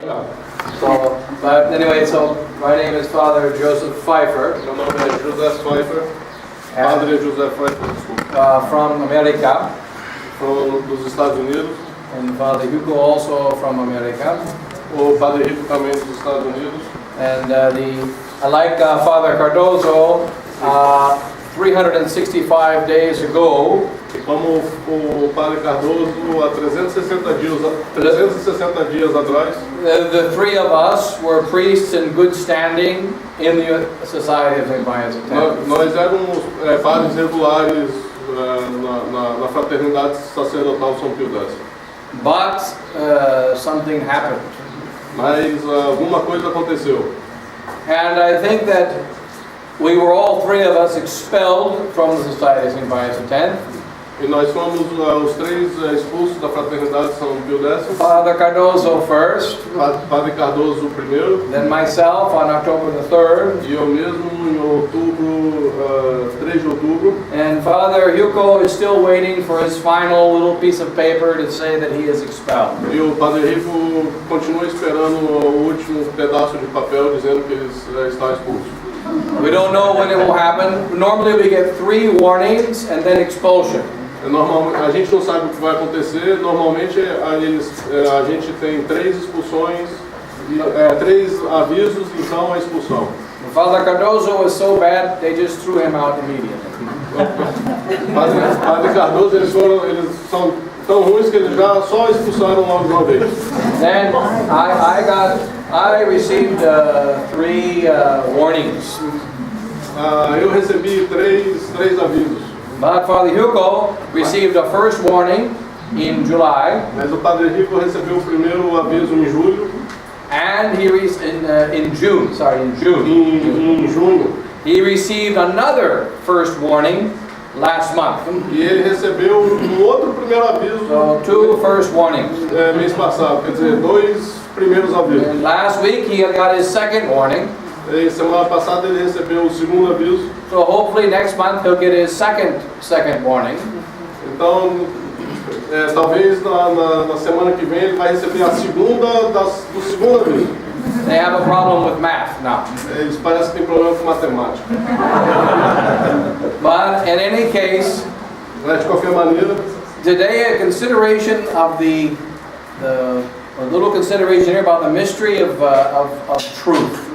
But anyway, so my name is Father Joseph Pfeiffer. Meu nome é José Pfeiffer, Padre José Pfeiffer, desculpa. From America. Dos Estados Unidos. And Father Hugo also from America. O Padre Rico também dos Estados Unidos. And I like Father Cardozo. 365 days ago, E como o Padre Cardoso, há 360 dias atrás, the three of us were priests in good standing in the Society of St. Pius X. nós éramos padres regulares na Fraternidade Sacerdotal São Pio X. But something happened. Mas alguma coisa aconteceu. And I think that we were all three of us expelled from the Society of St. Pius X. E nós fomos os três expulsos da Fraternidade São Pio X. Father Cardozo first. Padre Cardoso primeiro. Then myself on October the 3rd. E eu mesmo em outubro, 3 de outubro. And Father Hugo is still waiting for his final little piece of paper to say that he is expelled. E o Padre Rico continua esperando o último pedaço de papel dizendo que ele está expulso. We don't know when it will happen. Normally we get 3 warnings and then expulsion. A gente não sabe o que vai acontecer. Normalmente a gente tem 3 expulsões, 3 avisos, então a expulsão. Father Cardozo was so bad, they just threw him out immediately. Padre Cardoso, eles são tão ruins que eles já só expulsaram logo de uma vez. Then I received 3 warnings. Eu recebi 3 avisos. But Father Hugo received a first warning in July. Mas o Padre Rico recebeu o primeiro aviso em julho. And in June. Em junho. He received another first warning last month. E ele recebeu outro primeiro aviso. So 2 first warnings. Mês passado, quer dizer, 2 primeiros avisos. And last week he got his second warning. E semana passada ele recebeu o segundo aviso. So hopefully next month he'll get his second warning. Então, talvez na semana que vem ele vai receber a segunda do segundo aviso. They have a problem with math now. Eles parecem que têm problema com matemática. But in any case, Mas de qualquer maneira, today a consideration of a little consideration here about the mystery of truth.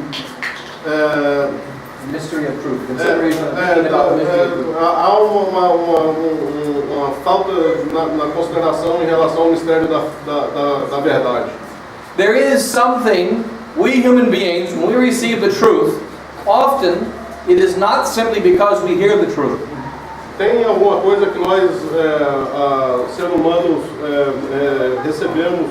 Mystery of truth. Consideration about the mystery of truth. Há uma falta na consideração em relação ao mistério da verdade. There is something, we human beings, when we receive the truth, often it is not simply because we hear the truth. Tem alguma coisa que nós, seres humanos, recebemos.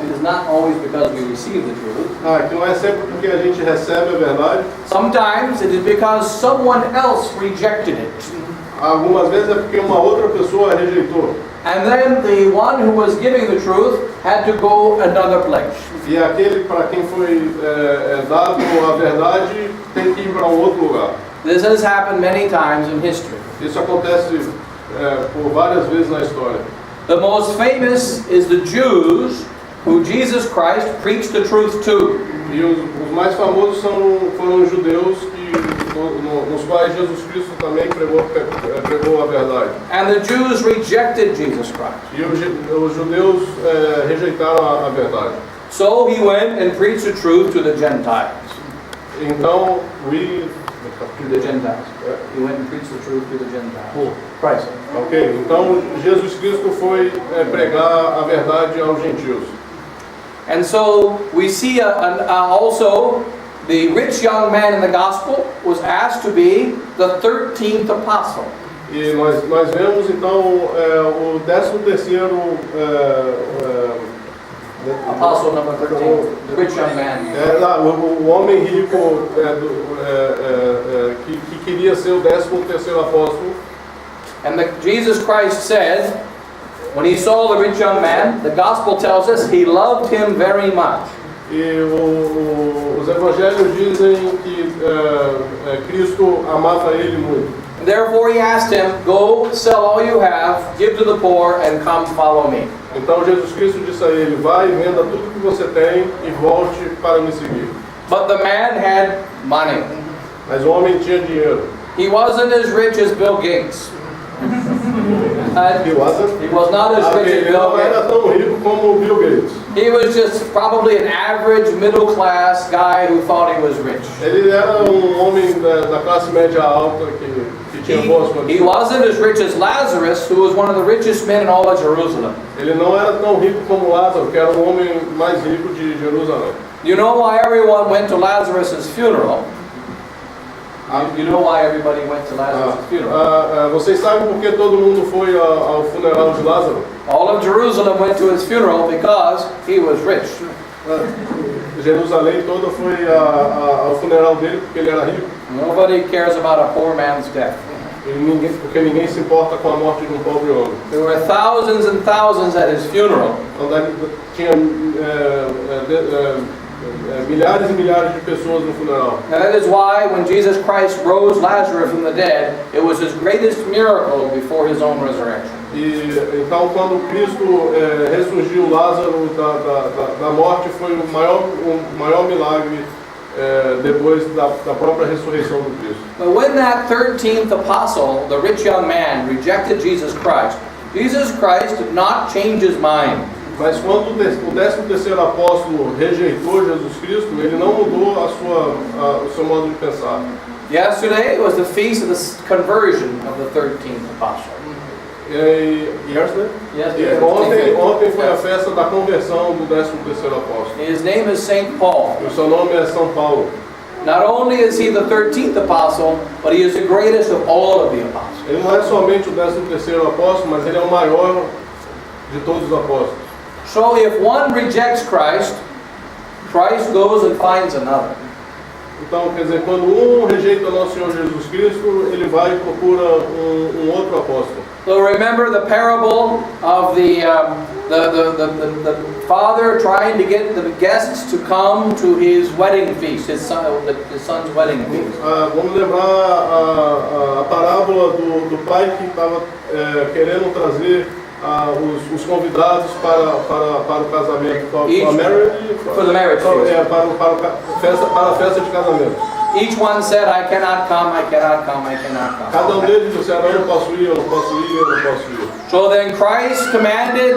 It is not always because we receive the truth. Que não é sempre porque a gente recebe a verdade. Sometimes it is because someone else rejected it. Algumas vezes é porque uma outra pessoa rejeitou. And then the one who was giving the truth had to go another place. E aquele para quem foi dado a verdade tem que ir para um outro lugar. This has happened many times in history. Isso acontece por várias vezes na história. The most famous is the Jews who Jesus Christ preached the truth to. E os mais famosos foram os judeus nos quais Jesus Cristo também pregou a verdade. And the Jews rejected Jesus Christ. E os judeus rejeitaram a verdade. So he went and preached the truth to the Gentiles. Então, To the Gentiles. He went and preached the truth to the Gentiles. Christ. Ok, então Jesus Cristo foi pregar a verdade aos gentios. And so we see also the rich young man in the gospel was asked to be the 13th apostle. E nós vemos então o 13º apostle number 13, the rich young man. O homem rico que queria ser o 13º apóstolo. And Jesus Christ said, when he saw the rich young man, the gospel tells us he loved him very much. E os evangelhos dizem que Cristo amava ele muito. Therefore he asked him, go, sell all you have, give to the poor, and come follow me. Então Jesus Cristo disse a ele: vai, venda tudo que você tem e volte para me seguir. But the man had money. Mas o homem tinha dinheiro. He wasn't as rich as Bill Gates. He wasn't? He was not as rich as Ele Bill não era Gates. tão rico como o Bill Gates. He was just probably an average middle-class guy who thought he was rich. Ele era homem da classe média alta que tinha boas He condições. wasn't as rich as Lazarus, who was one of the richest men in all of Jerusalem. Ele não era tão rico como Lázaro, que era o homem mais rico de Jerusalém. You know why everyone went to Lazarus' funeral? You know why everybody went to Lazarus' funeral? Vocês sabem por que todo mundo foi ao funeral de Lázaro? All of Jerusalem went to his funeral because he was rich. Jerusalém toda foi ao funeral dele porque ele era rico. Nobody cares about a poor man's death. Porque ninguém se importa com a morte de um pobre homem. There were thousands and thousands at his funeral. Então tinha milhares e milhares de pessoas no funeral. And that is why when Jesus Christ rose Lazarus from the dead, it was his greatest miracle before his own resurrection. E então quando Cristo ressurgiu Lázaro da morte, foi o maior milagre depois da própria ressurreição do Cristo. But when that 13th apostle, the rich young man, rejected Jesus Christ did not change his mind. Mas quando o 13º apóstolo rejeitou Jesus Cristo, ele não mudou o seu modo de pensar. Yesterday was the feast of the conversion of the 13th apostle. Ontem foi a festa da conversão do 13º apóstolo. His name is Saint Paul. O seu nome é São Paulo. Not only is he the 13th apostle, but he is the greatest of all of the apostles. Ele não é somente o 13º apóstolo, mas ele é o maior de todos os apóstolos. So if one rejects Christ, Christ goes and finds another. Então, quer dizer, quando rejeita o nosso Senhor Jesus Cristo, ele vai e procura outro apóstolo. So remember the parable of the father trying to get the guests to come to his wedding feast, his son's wedding feast. Vamos lembrar a parábola do pai que estava querendo trazer os convidados para o casamento, para the marriage feast. Para a festa de casamento. Each one said, I cannot come, I cannot come, I cannot come. Cada deles disseram, eu não posso ir, eu não posso ir, eu não posso ir. So then Christ commanded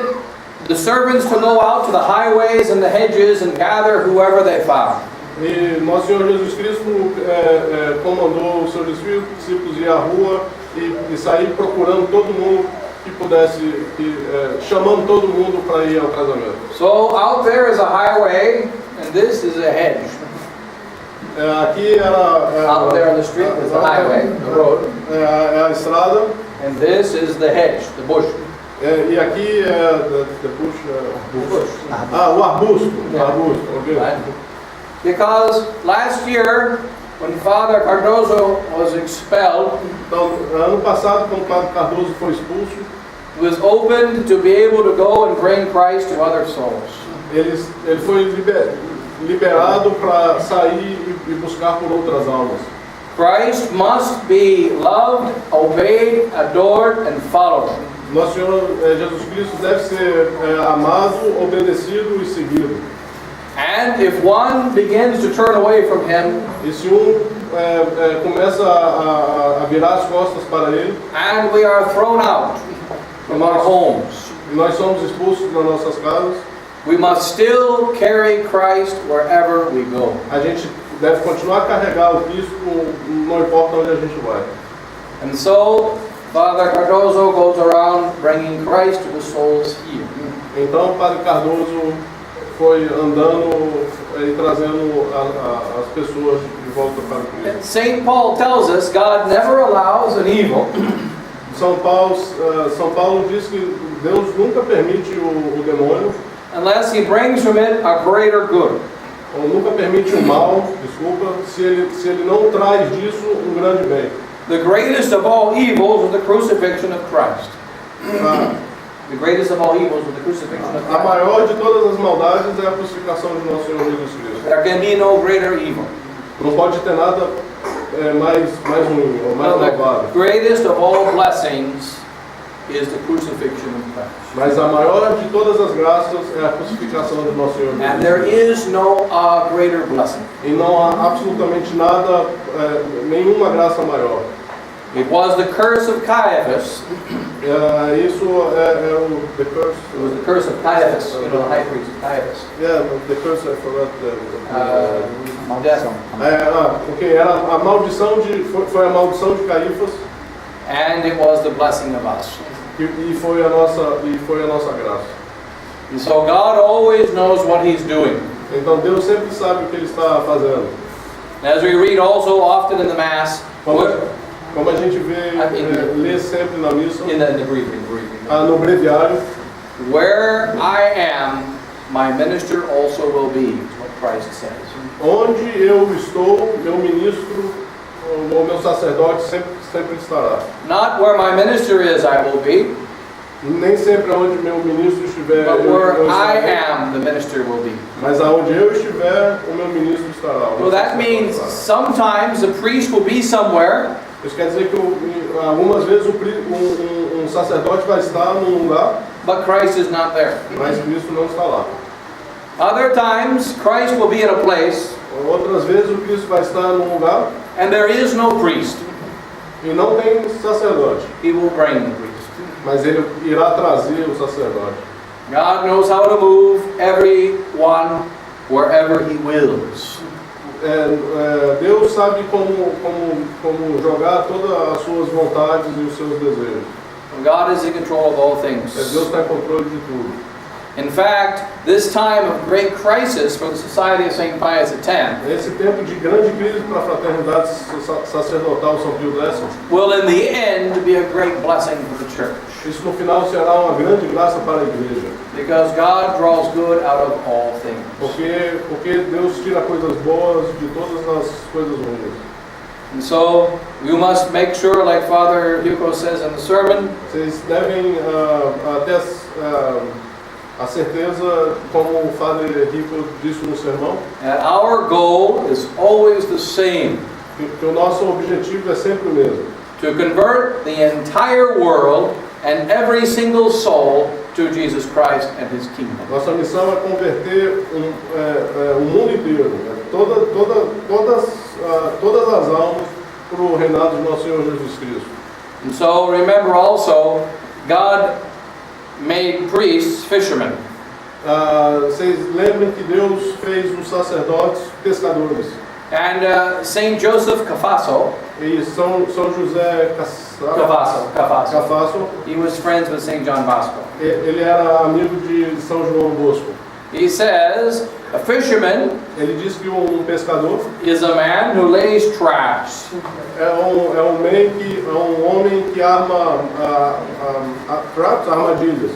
the servants to go out to the highways and the hedges and gather whoever they found. E nosso Senhor Jesus Cristo comandou os seus discípulos ir à rua e sair procurando todo mundo que pudesse, chamando todo mundo para ir ao casamento. So out there is a highway and this is a hedge. Aqui Out there on the street is the highway, the road. É a estrada. And this is the hedge, the bush. E aqui the bush. O arbusto. Yeah. Arbusto, ok. Right? Because last year, when Father Cardozo was expelled, Então, ano passado, quando o Padre Cardoso foi expulso, it was opened to be able to go and bring Christ to other souls. ele foi liberado para sair e buscar por outras almas. Christ must be loved, obeyed, adored, and followed. Nosso Senhor Jesus Cristo deve ser amado, obedecido e seguido. And if one begins to turn away from Him, E se começa a virar as costas para Ele, and we are thrown out from our homes, e nós somos expulsos das nossas casas, we must still carry Christ wherever we go. a gente deve continuar a carregar o Cristo, não importa onde a gente vai. And so, Father Cardozo goes around bringing Christ to the souls here. Então o Padre Cardoso foi andando e trazendo as pessoas de volta para o Cristo. And St. Paul tells us God never allows an evil São Paulo diz que Deus nunca permite o demônio, unless He brings from it a greater good. ou nunca permite o mal, desculpa, se ele não traz disso um grande bem. The greatest of all evils was the crucifixion of Christ. The greatest of all evils was the crucifixion of A Christ. maior de todas as maldades é a crucificação de nosso Senhor Jesus Cristo. There can be no greater evil. Não pode ter nada mais ruim ou mais Well, malvado. the greatest of all blessings is the crucifixion of Christ. Mas a maior de todas as graças é a crucificação do nosso Senhor And Jesus. there is no greater blessing. E não há absolutamente nada, nenhuma graça maior. It was the curse of Caiaphas. Isso é o the curse. It was the curse of Caiaphas, you know, the high priest Caiaphas. Yeah, the curse I forgot. Maldição. Ok, era a maldição foi a maldição de Caifás And it was the blessing of us. e foi a nossa graça. And so God always knows what He's doing. Então Deus sempre sabe o que Ele está fazendo. As we read also often in the Mass, Como a gente lê sempre na missa, in the briefing. no breviário, Where I am, my minister also will be, is what Christ says. onde eu estou, meu ministro ou meu sacerdote sempre estará. Not where my minister is, I will be, Nem sempre onde meu ministro estiver, but where eu I estarei, am, the minister will be. mas aonde eu estiver, o meu ministro estará. So that means sometimes the priest will be somewhere, Isso quer dizer que algumas vezes um sacerdote vai estar num lugar, but Christ is not there. mas Cristo não está lá. Other times, Christ will be in a place, Outras vezes o Cristo vai estar num lugar and there is no priest. e não tem sacerdote, He will bring the priest. mas ele irá trazer o sacerdote. God knows how to move everyone wherever He wills. Deus sabe como jogar todas as suas vontades e os seus desejos. God is in control of all things. Deus está em controle de tudo. In fact, this time of great crisis for the Society of St. Pius X Esse tempo de grande crise para a fraternidade sacerdotal São Pio X, will in the end be a great blessing for the church, isso no final será uma grande graça para a igreja. because God draws good out of all things. Porque Deus tira coisas boas de todas as coisas ruins. And so we must make sure, like Father Hugo says in the sermon, Vocês devem ter a certeza, como o Padre Rico disse no sermão, that our goal is always the same: que o nosso objetivo é sempre o mesmo. to convert the entire world and every single soul to Jesus Christ and His kingdom. Nossa missão é converter o mundo inteiro, né? Todas as almas para o reinado de nosso Senhor Jesus Cristo. And so remember also, God made priests fishermen. Vocês lembram que Deus fez os sacerdotes pescadores. And Saint Joseph Cafasso, E São José Cafasso, he was friends with Saint John Bosco. ele era amigo de São João Bosco. He says, a fisherman Ele diz que pescador is a man who lays traps. é um homem que arma traps, armadilhas.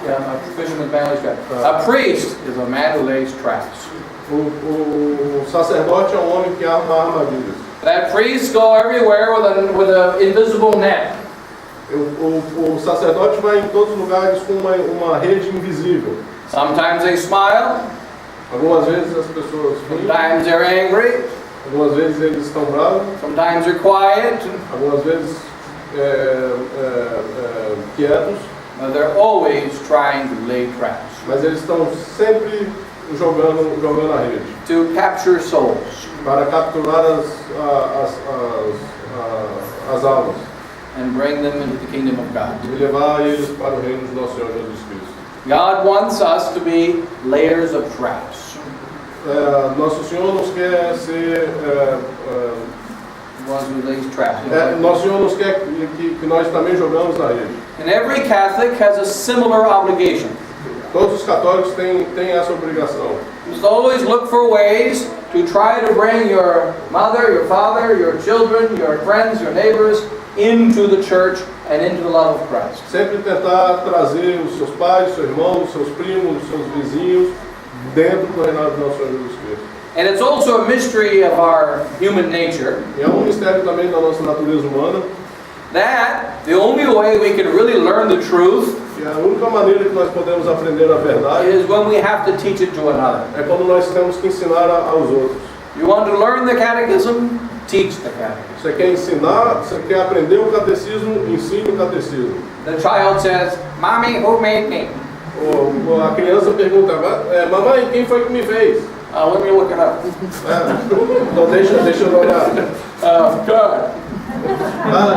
Yeah, a fisherman's man lays traps. A priest is a man who lays traps. O sacerdote é um homem que arma armadilhas. That priests go everywhere with an invisible net. O sacerdote vai em todos os lugares com uma rede invisível. Sometimes they smile, Algumas vezes as pessoas riem, sometimes they're angry, algumas vezes eles estão bravos, sometimes they're quiet, algumas vezes quietos, but they're always trying to lay traps mas eles estão sempre jogando a rede to capture souls para capturar as almas and bring them into the kingdom of God. e levar eles para o reino de nosso Senhor Jesus Cristo. God wants us to be layers of traps. Nosso Senhor nos quer ser He wants to lay traps. Nosso Senhor nos quer que nós também jogamos na rede. And every Catholic has a similar obligation. Todos os católicos têm essa obrigação. You must always look for ways to try to bring your mother, your father, your children, your friends, your neighbors into the church and into the love of Christ. Sempre tentar trazer os seus pais, seus irmãos, seus primos, seus vizinhos dentro do reinado do nosso Senhor Jesus Cristo. And it's also a mystery of our human nature E é mistério também da nossa natureza humana, that the only way we can really learn the truth que a única maneira que nós podemos aprender a verdade is when we have to teach it to another. é quando nós temos que ensinar aos outros. You want to learn the catechism? teach the catechism. Você quer ensinar, você quer aprender o catecismo, ensine o catecismo. The child says, "Mommy, who made me?" A criança pergunta, mamãe, quem foi que me fez? Let me look it up. Então deixa eu olhar. God.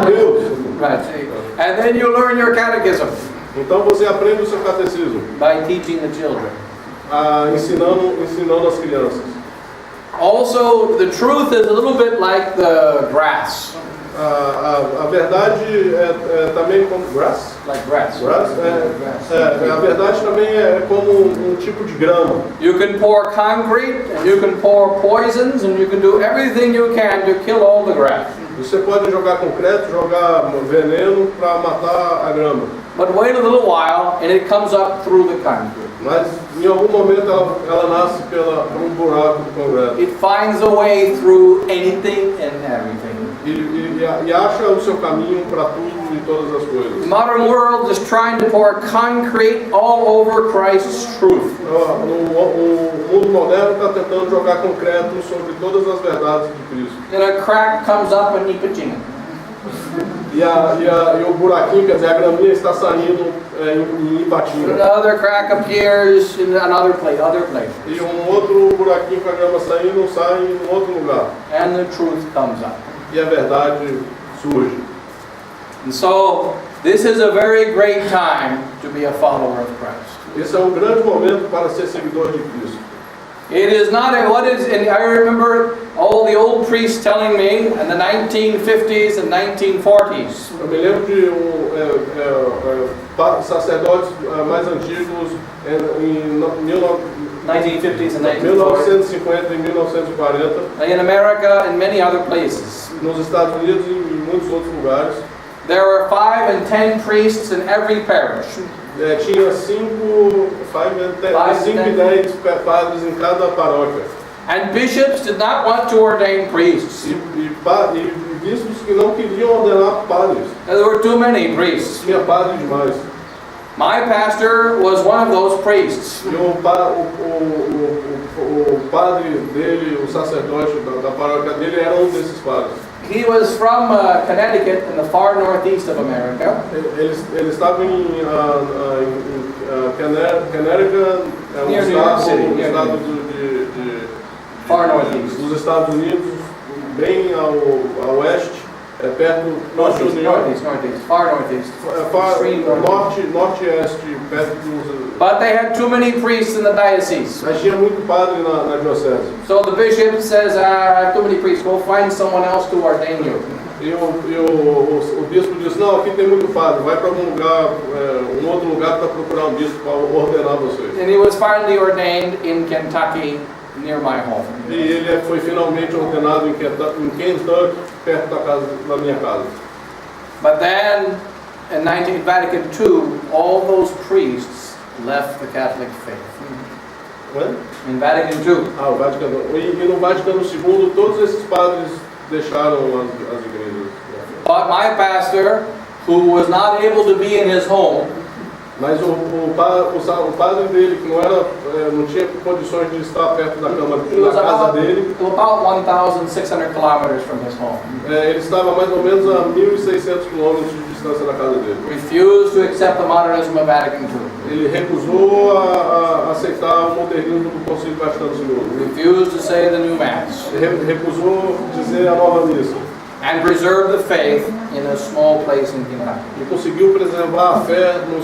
Deus. Right. See. And then you learn your catechism Então você aprende o seu catecismo, by teaching the children. ensinando as crianças. Also, the truth is a little bit like the grass. A verdade é também como grass. Like grass. Grass, a verdade também é como um tipo de grama. You can pour concrete, and you can pour poisons, and you can do everything you can to kill all the grass. Você pode jogar concreto, jogar veneno para matar a grama. But wait a little while, and it comes up through the concrete. Mas em algum momento ela nasce por um buraco do concreto. It finds a way through anything and everything. E acha o seu caminho para tudo e todas as coisas. The modern world is trying to pour concrete all over Christ's truth. O mundo moderno está tentando jogar concreto sobre todas as verdades de Cristo. And a crack comes up in Ipatinga. E o buraquinho, quer dizer, a graminha está saindo em Ipatinga. Another crack appears in another place. E outro buraquinho com a grama saindo sai em outro lugar. And the truth comes up. E a verdade surge. And so, this is a very great time to be a follower of Christ. Esse é um grande momento para ser seguidor de Cristo. It is not and I remember all the old priests telling me in the 1950s and 1940s. Eu me lembro de sacerdotes mais antigos em 1950s and 1940s. 1950 e 1940. In America and many other places. Nos Estados Unidos e em muitos outros lugares. There were 5 and 10 priests in every parish. Tinha 5 e 10 padres em cada paróquia. And bishops did not want to ordain priests. E bispos que não queriam ordenar padres. There were too many priests. Tinha padre demais. My pastor was one of those priests. E o padre dele, o sacerdote da paróquia dele, era um desses padres. He was from Connecticut in the far northeast of America. Ele estava em Connecticut, Near New York City, estado far northeast. dos Estados Unidos, bem ao oeste, perto Northeast, de New York. far northeast. Extreme Norte-oeste, perto dos... But they had too many priests in the diocese. Mas tinha muito padre na diocese. So the bishop says, I have too many priests, go find someone else to ordain you. E o bispo disse, não, aqui tem muito padre, vai para algum lugar, outro lugar para procurar um bispo para ordenar vocês. And he was finally ordained in Kentucky, near my home. E ele foi finalmente ordenado em Kentucky, perto da minha casa. But then, in Vatican II, all those priests left the Catholic faith. When? In Vatican II. O Vaticano. E no Vaticano II, todos esses padres deixaram as igrejas. But my pastor, who was not able to be in his home, Mas o padre dele, que não tinha condições de estar perto da casa dele, about 1,600 kilometers from his home, ele estava mais ou menos a 1.600 quilômetros de distância da casa dele. refused to accept the modernism of Vatican II. Ele recusou a aceitar o modernismo do Concílio Vaticano II. Refused to say the new Mass. Recusou dizer a nova missa. And preserve the faith in a small place in Kentucky. E conseguiu preservar a fé num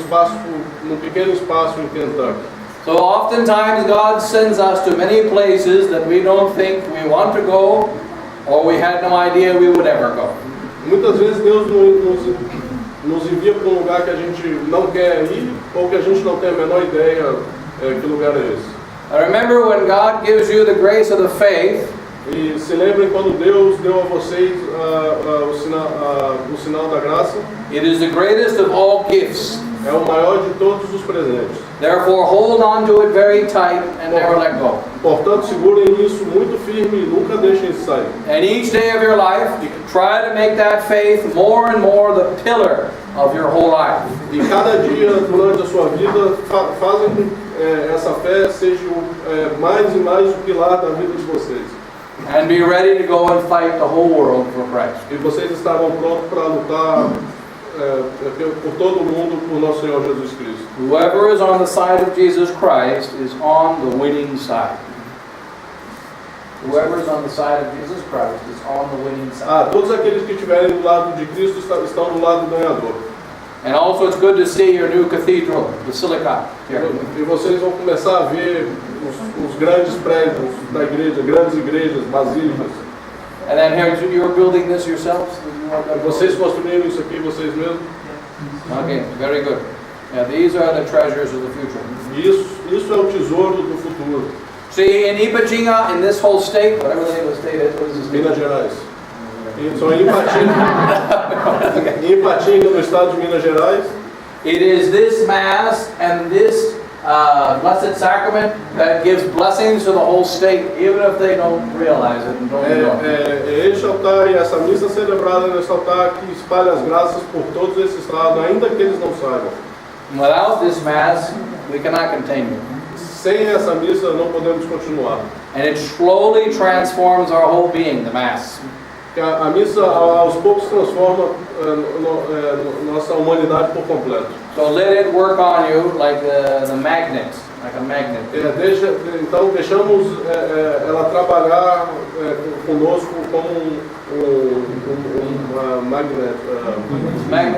pequeno espaço em Kentucky. So oftentimes God sends us to many places that we don't think we want to go, or we had no idea we would ever go. Muitas vezes Deus nos envia para um lugar que a gente não quer ir, ou que a gente não tem a menor ideia que lugar é esse. I remember when God gives you the grace of the faith. E se lembrem quando Deus deu a vocês o sinal da graça. It is the greatest of all gifts. É o maior de todos os presentes. Therefore, hold on to it very tight and never let go. Portanto, segurem isso muito firme e nunca deixem isso sair. And each day of your life, try to make that faith more and more the pillar of your whole life. E cada dia durante a sua vida fazem com que essa fé seja mais e mais o pilar da vida de vocês. and be ready to go and fight the whole world for Christ. E vocês estarão prontos para lutar por todo mundo, por nosso Senhor Jesus Cristo. Whoever is on the side of Jesus Christ is on the winning side. Whoever is on the side of Jesus Christ is on the winning side. Todos aqueles que estiverem do lado de Cristo estão do lado ganhador. And also it's good to see your new cathedral, Basilica, here. E vocês vão começar a ver os grandes prédios da igreja, grandes igrejas, basílicas. And then here, you're building this yourselves? Vocês construíram isso aqui vocês mesmos? Okay, very good. Yeah, these are the treasures of the future. Isso é o tesouro do futuro. See, in Ipatinga, in this whole state, whatever the name of the state is, what is this? Minas Gerais. Só em Ipatinga. Em Ipatinga, no estado de Minas Gerais. It is this Mass and this Blessed Sacrament that gives blessings to the whole state, even if they don't realize it and don't know. Este altar e essa missa celebrada nesse altar que espalha as graças por todos esses estados, ainda que eles não saibam. Without this Mass, we cannot continue. Sem essa missa não podemos continuar. And it slowly transforms our whole being, the Mass. A missa aos poucos transforma nossa humanidade por completo. So let it work on you like the magnet, like a magnet. Então deixamos ela trabalhar conosco como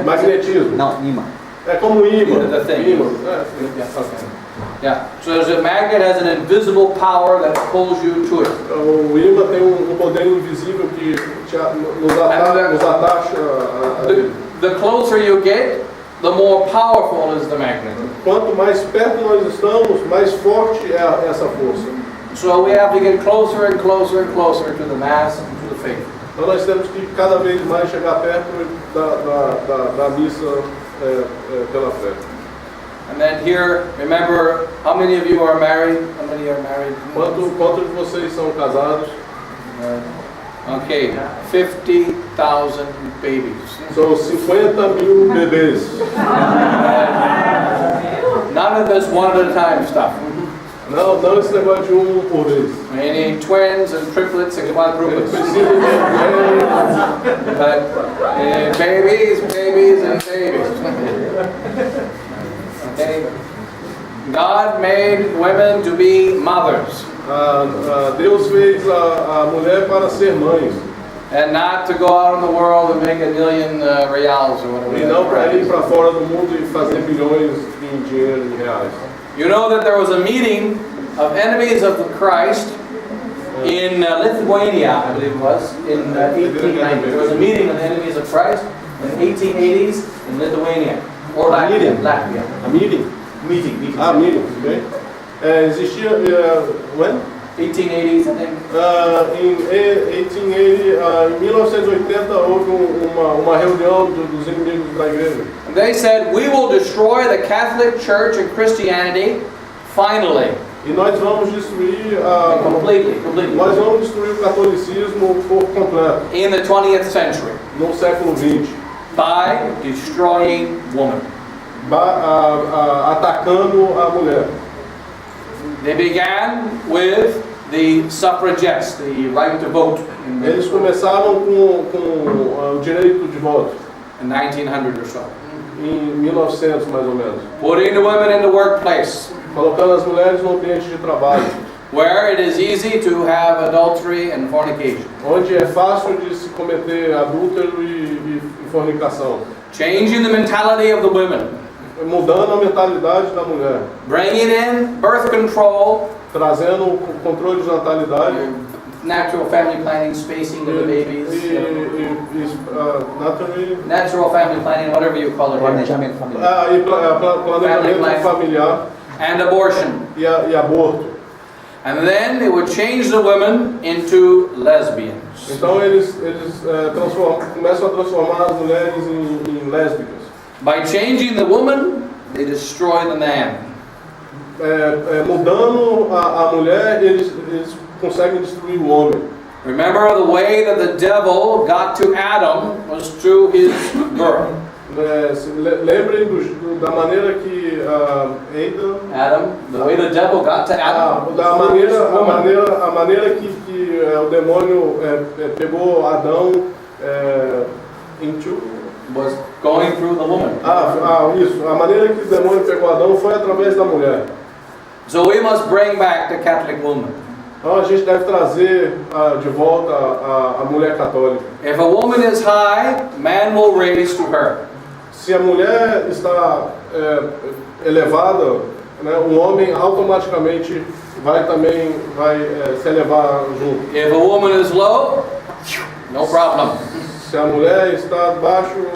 magnetismo. Não, imã. É como imã. The thing. Imã. Yeah, okay. Yeah. So the magnet has an invisible power that pulls you to it. O imã tem poder invisível que nos atacha a ele. The closer you get, the more powerful is the magnet. Quanto mais perto nós estamos, mais forte é essa força. So we have to get closer and closer and closer to the Mass and to the faith. Então nós temos que cada vez mais chegar perto da missa pela fé. And then here, remember, how many of you are married? How many are married? Quantos de vocês são casados? Okay, 50,000 babies. São 50.000 bebês. None of this one at a time stuff. Não esse negócio de por vez. We need twins and triplets and quadruplets. Precisa But babies, babies, and babies. Okay. God made women to be mothers. Deus fez a mulher para ser mãe. And not to go out in the world and make a million reals or whatever. E não para ir para fora do mundo e fazer bilhões em dinheiro, em reais. You know that there was a meeting of enemies of the Christ in Lithuania, I believe it was, in 1890. There was a meeting of enemies of Christ in the 1880s in Lithuania. Or Latvia. A meeting? Meeting. Meeting, ok. Existia, when? 1880s, I think. Em 1980 houve uma reunião dos inimigos da igreja. And they said, we will destroy the Catholic Church and Christianity finally. E nós vamos destruir Completely. nós vamos destruir o catolicismo por completo In the 20th century. no século XX, By destroying woman. atacando a mulher. They began with the suffragettes, the right to vote Eles começaram com o direito de voto in 1900 or so. em 1900 mais ou menos, Putting the women in the workplace, colocando as mulheres no ambiente de trabalho, where it is easy to have adultery and fornication. onde é fácil de se cometer adúltero e fornicação, Changing the mentality of the women. mudando a mentalidade da mulher, Bringing in birth control, trazendo o controle de natalidade, natural family planning, spacing of the babies, natural natural family planning, whatever you call it here, Planejamento familiar. planejamento familiar and abortion. e aborto. And then it would change the women into lesbians. Então eles começam a transformar as mulheres em lésbicas. By changing the woman, they destroy the man. Mudando a mulher, eles conseguem destruir o homem. Remember, the way that the devil got to Adam was through his girl. Lembrem da maneira que Adam, the way the devil got to Adam, a maneira que o demônio pegou Adão was going through the woman. Isso. A maneira que o demônio pegou Adão foi através da mulher. So we must bring back the Catholic woman. Então a gente deve trazer de volta a mulher católica. If a woman is high, man will raise to her. Se a mulher está elevada, né, um homem automaticamente vai se elevar junto. If a woman is low, no problem. Se a mulher está abaixo,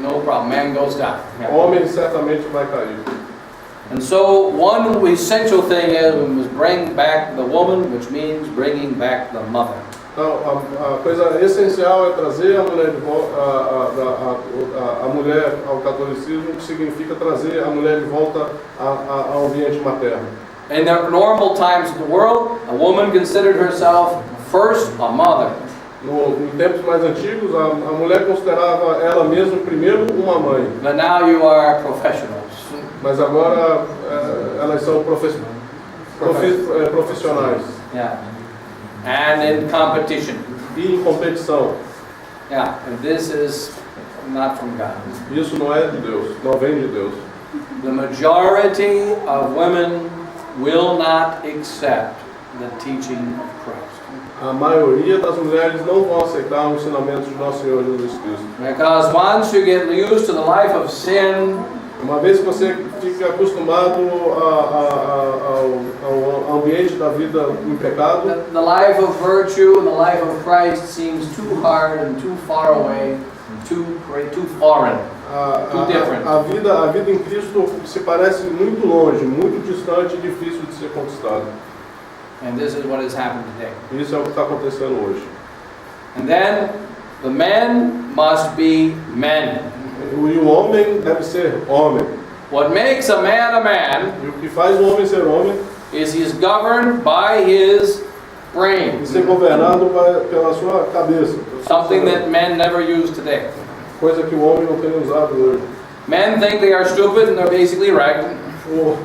No problem. Man goes down. o homem certamente vai cair. And so one essential thing is we must bring back the woman, which means bringing back the mother. Então, a coisa essencial é trazer a mulher de volta, a mulher ao catolicismo, que significa trazer a mulher de volta ao ambiente materno. In the normal times of the world, a woman considered herself first a mother. Em tempos mais antigos, a mulher considerava ela mesma primeiro uma mãe. But now you are professionals. Mas agora elas são profissionais. Yeah. And in competition. E em competição. Yeah. And this is not from God. Isso não é de Deus, não vem de Deus. The majority of women will not accept the teaching of Christ. A maioria das mulheres não vão aceitar o ensinamento de nosso Senhor Jesus Cristo. Because once you get used to the life of sin, uma vez que você fica acostumado ao ambiente da vida em pecado, the life of virtue and the life of Christ seems too hard and too far away, too foreign, too different. A vida em Cristo se parece muito longe, muito distante e difícil de ser conquistado. And this is what has happened today. Isso é o que está acontecendo hoje. And then the men must be men. E o homem deve ser homem. What makes a man E o que faz o homem ser homem is he's governed by his brain. e ser governado pela sua cabeça. Something that men never use today. Coisa que o homem não tem usado hoje. Men think they are stupid and they're basically right. O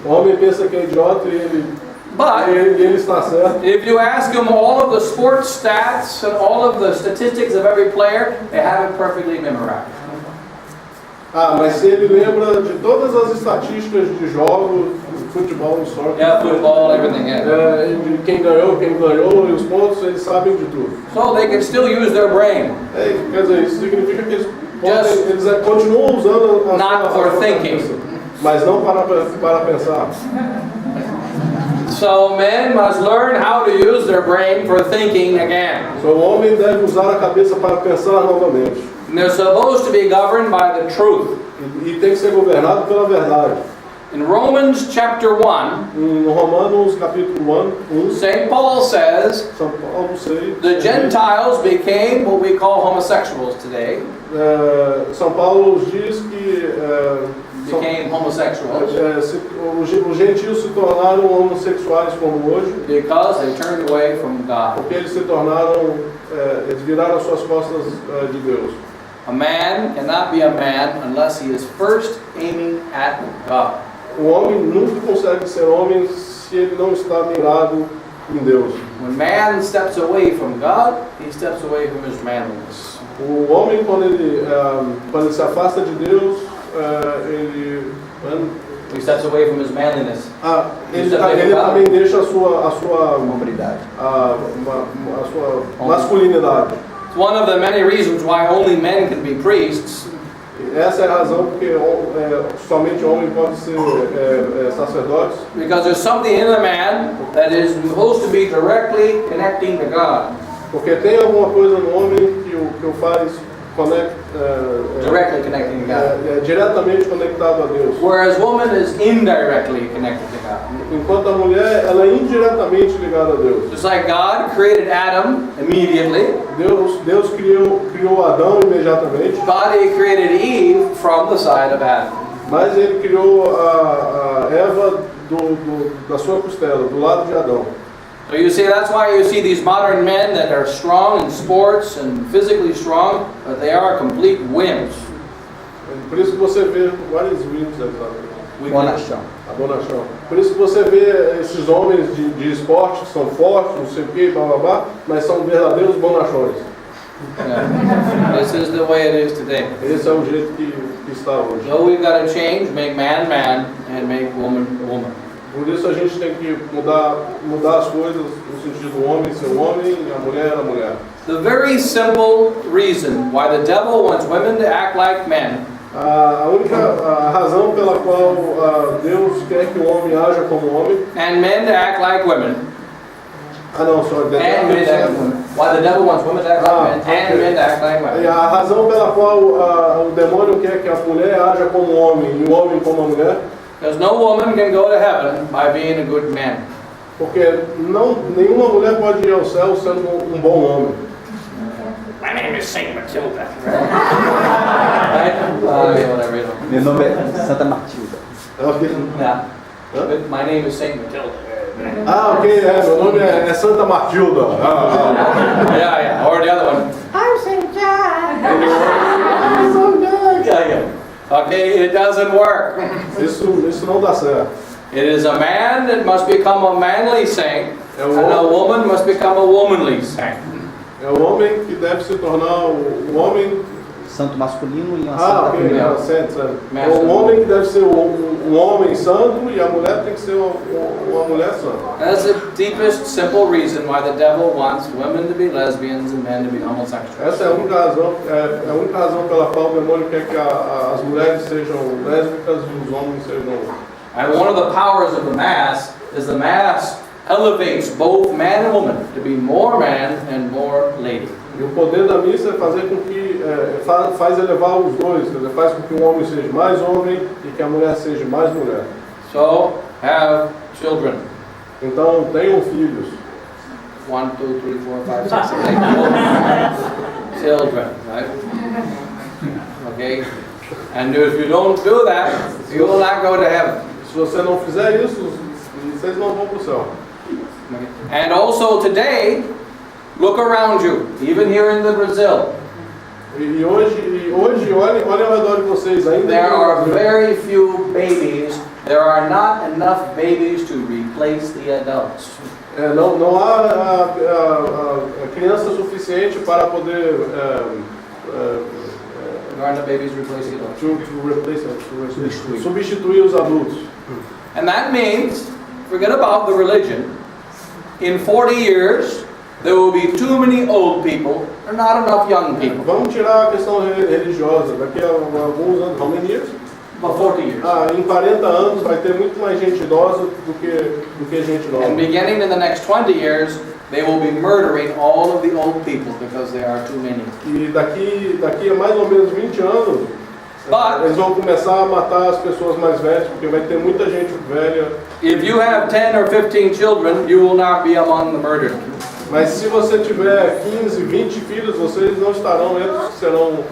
homem pensa que é idiota e ele está certo. If you ask them all of the sports stats and all of the statistics of every player, they have it perfectly memorized. Mas se ele lembra de todas as estatísticas de jogos, futebol, soccer, football, everything, de quem ganhou e os pontos, eles sabem de tudo. So they can still use their brain. Quer dizer, isso significa que eles continuam usando a sua cabeça, mas não para pensar. So men must learn how to use their brain for thinking again. O homem deve usar a cabeça para pensar novamente. And they're supposed to be governed by the truth. E tem que ser governado pela verdade. In Romans chapter 1, em Romanos capítulo 1, St. Paul says, São Paulo 6, the Gentiles became what we call homosexuals today. São Paulo diz que became homosexuals os gentios se tornaram homossexuais como hoje because they turned away from God. Porque eles se tornaram, eles viraram as suas costas de Deus. A man cannot be a man unless he is first aiming at God. O homem nunca consegue ser homem se ele não está mirado em Deus. When man steps away from God, he steps away from his manliness. O homem quando ele se afasta de Deus, He steps away from his manliness. Ele também deixa a sua hombridade, a sua masculinidade. It's one of the many reasons why only men can be priests. Essa é a razão porque somente homem pode ser sacerdote. Because there's something in a man that is supposed to be directly connecting to God. Porque tem alguma coisa no homem que o faz directly connecting to God. Diretamente conectado a Deus. Whereas woman is indirectly connected to God. Enquanto a mulher ela é indiretamente ligada a Deus. Just like God created Adam immediately. Deus criou Adão imediatamente. God created Eve from the side of Adam. Mas ele criou a Eva da sua costela, do lado de Adão. So you see, that's why you see these modern men that are strong in sports and physically strong, but they are complete wimps. Por isso que você vê vários winds, Bonachão. a bonachão. Por isso que você vê esses homens de esporte que são fortes, não sei o que, blá blá blá, mas são verdadeiros bonachões. Yeah. This is the way it is today. Esse é o jeito que está hoje. So we've got to change, make man man, and make woman woman. Por isso a gente tem que mudar as coisas no sentido do homem ser homem e a mulher. The very simple reason why the devil wants women to act like men A única razão pela qual Deus quer que o homem haja como homem. and men to act like women. Não, só And men to act like women. Why the devil wants women to act like men and men to act like E women. a razão pela qual o demônio quer que a mulher haja como homem e o homem como a mulher. Because no woman can go to heaven by being a good man. Porque nenhuma mulher pode ir ao céu sendo um bom homem. My name is Saint Matilda. Right? Whatever. You know. Meu nome é Santa Matilda. Yeah. But my name is Saint Matilda. Ok, meu nome é Santa Matilda. Yeah. Or the other one. I'm Saint John. Yeah. Okay, it doesn't work. Isso não dá certo. It is a man that must become a manly saint, and a woman must become a womanly saint. É o homem que deve se tornar o homem. Santo masculino e uma santa feminina. Certo. É o homem que deve ser um homem santo e a mulher tem que ser uma mulher santa. That's the deepest, simple reason why the devil wants women to be lesbians and men to be homosexuals. Essa é a única razão pela qual o demônio quer que as mulheres sejam lésbicas e os homens sejam. And one of the powers of the Mass is the Mass elevates both man and woman to be more man and more lady. E o poder da missa é fazer com que faz elevar os dois, quer dizer, faz com que o homem seja mais homem e que a mulher seja mais mulher. So have children. Então tenham filhos. 1, 2, 3, 4, 5, 6, 7, 8. Children, right? Okay? And if you don't do that, you will not go to heaven. Se você não fizer isso, vocês não vão para o céu. And also today, look around you, even here in the Brazil. E hoje olhem ao redor de vocês ainda. There are very few babies. There are not enough babies to replace the adults. Não há criança suficiente para poder There aren't enough babies to replace the adults. substituir os adultos. And that means, forget about the religion. In 40 years, there will be too many old people and not enough young people. Vamos tirar a questão religiosa. Daqui a alguns anos, how many years? About 40 years. Em 40 anos vai ter muito mais gente idosa do que gente nova. And beginning in the next 20 years, they will be murdering all of the old people because there are too many. E daqui a mais ou menos 20 anos, eles vão começar a matar as pessoas mais velhas, porque vai ter muita gente velha. If you have 10 or 15 children, you will not be among the murdered. Mas se você tiver 15, 20 filhos, vocês não estarão entre os que serão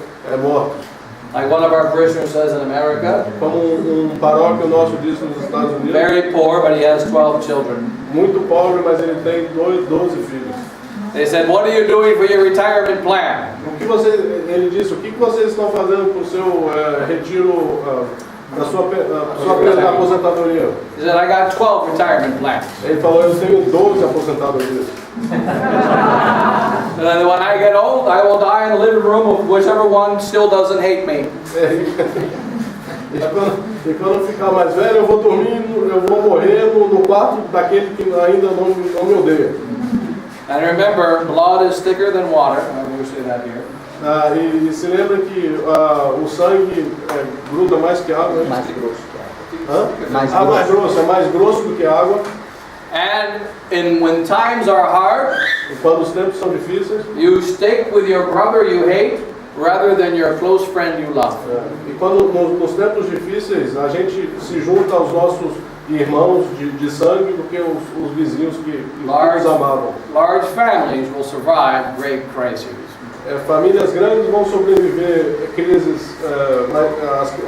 mortos. Like one of our parishioners says in America, Como paróquio nosso diz nos Estados Unidos, very poor, but he has 12 children. muito pobre, mas ele tem 12 filhos. They said, what are you doing for your retirement plan? Ele disse, o que vocês estão fazendo para o seu retiro, da sua aposentadoria? He said, I got 12 retirement plans. Ele falou, eu tenho 12 aposentadorias. And then when I get old, I will die in the living room of whichever one still doesn't hate me. E quando eu ficar mais velho, eu vou morrer no quarto daquele que ainda não me odeia. And remember, blood is thicker than water. I'm going to say that here. E se lembra que o sangue gruda mais que água. Mais grosso que água. É mais grosso do que água. And when times are hard, E quando os tempos são difíceis, you stick with your brother you hate rather than your close friend you love. E quando nos tempos difíceis a gente se junta aos nossos irmãos de sangue do que os vizinhos que nos amavam. Large families will survive great crises. Famílias grandes vão sobreviver crises,